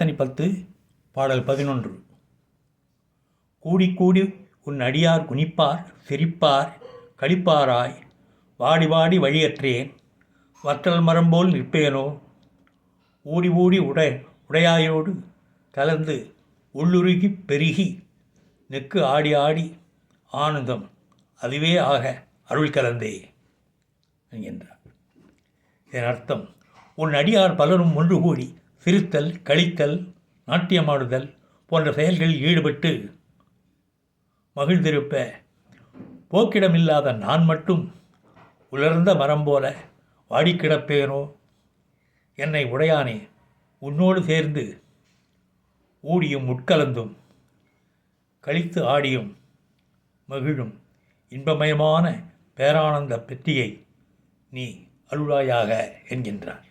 10 பாடல் 11. கூடி கூடி உன் அடியார் குனிப்பார் சிரிப்பார் களிப்பாராய் வாடி வாடி வழியற்றேன் வற்றல் மரம்போல் நிற்பேனோ ஊடி ஊடி உடையாயோடு கலந்து உள்ளுருகி பெருகி நெக்கு ஆடி ஆடி ஆனந்தம் அதுவே ஆக அருள் கலந்தே என்கின்றார். இதன் அர்த்தம், உன் அடியார் பலரும் ஒன்று கூடி சிரித்தல் களித்தல் நாட்டியமாடுதல் போன்ற செயல்களில் ஈடுபட்டு மகிழ்ந்திருப்ப போக்கிடமில்லாத நான் மட்டும் உலர்ந்த மரம் போல வாடிக்கிடப்பேனோ. என்னை உடையானே, உன்னோடு சேர்ந்து ஊடியும் உட்கலந்தும் கழித்து ஆடியும் மகிழும் இன்பமயமான பேரானந்த பெட்டியை நீ அருளாயாக என்கின்றார்.